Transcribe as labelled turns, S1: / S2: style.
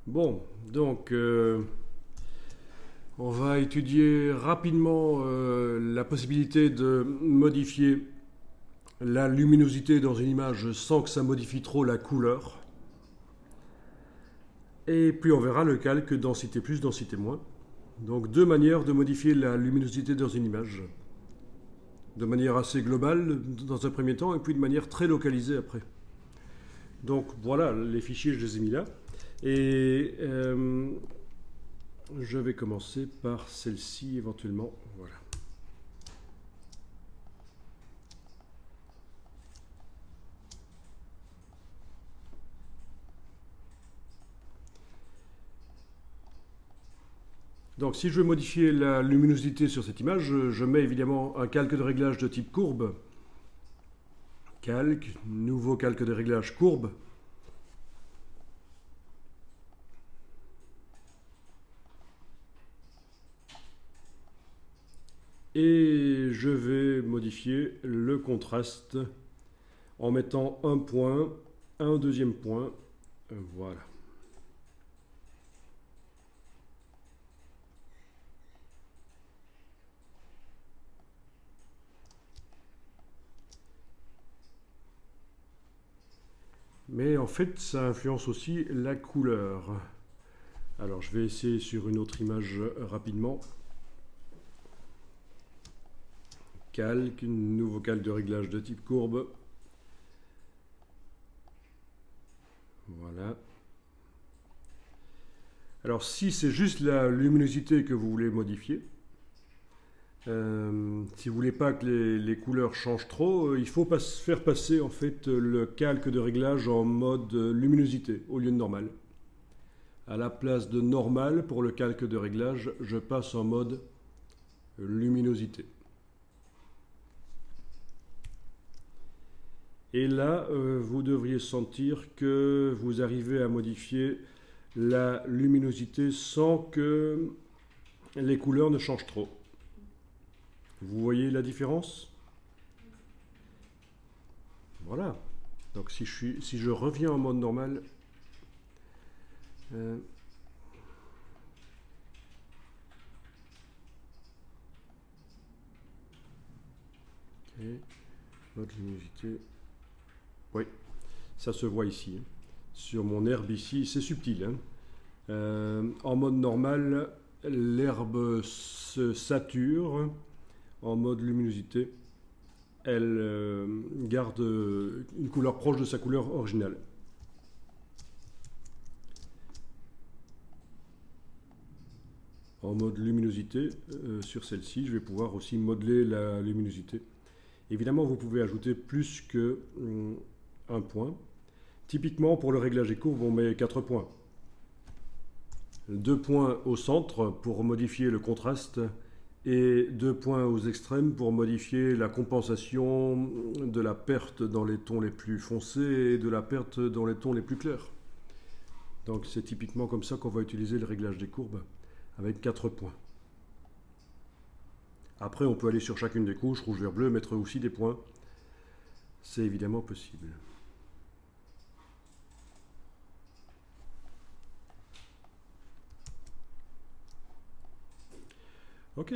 S1: Bon, donc on va étudier rapidement la possibilité de modifier la luminosité dans une image sans que ça modifie trop la couleur. Et puis on verra le calque densité plus, densité moins. Donc deux manières de modifier la luminosité dans une image. De manière assez globale dans un premier temps et puis de manière très localisée après. Donc voilà, les fichiers je les ai mis là. Et je vais commencer par celle-ci éventuellement. Voilà. Donc si je veux modifier la luminosité sur cette image, je mets évidemment un calque de réglage de type courbe. Calque, nouveau calque de réglage courbe. Et je vais modifier le contraste en mettant un point, un deuxième point. Voilà. Mais en fait, ça influence aussi la couleur. Alors, je vais essayer sur une autre image rapidement. Calque, nouveau calque de réglage de type courbe. Voilà. Alors, si c'est juste la luminosité que vous voulez modifier, si vous ne voulez pas que les couleurs changent trop, il faut faire passer en fait le calque de réglage en mode luminosité au lieu de normal. À la place de normal pour le calque de réglage, je passe en mode luminosité. Et là, vous devriez sentir que vous arrivez à modifier la luminosité sans que les couleurs ne changent trop. Vous voyez la différence? Voilà. Donc si je reviens en mode normal, ok, mode luminosité. Oui, ça se voit ici. Hein. Sur mon herbe ici, c'est subtil. Hein. En mode normal, l'herbe se sature. En mode luminosité, elle garde une couleur proche de sa couleur originale. En mode luminosité, sur celle-ci, je vais pouvoir aussi modeler la luminosité. Évidemment, vous pouvez ajouter plus que un point. Typiquement, pour le réglage des courbes, on met 4 points. 2 points au centre pour modifier le contraste et 2 points aux extrêmes pour modifier la compensation de la perte dans les tons les plus foncés et de la perte dans les tons les plus clairs. Donc c'est typiquement comme ça qu'on va utiliser le réglage des courbes, avec 4 points. Après, on peut aller sur chacune des couches, rouge, vert, bleu, mettre aussi des points. C'est évidemment possible. Ok.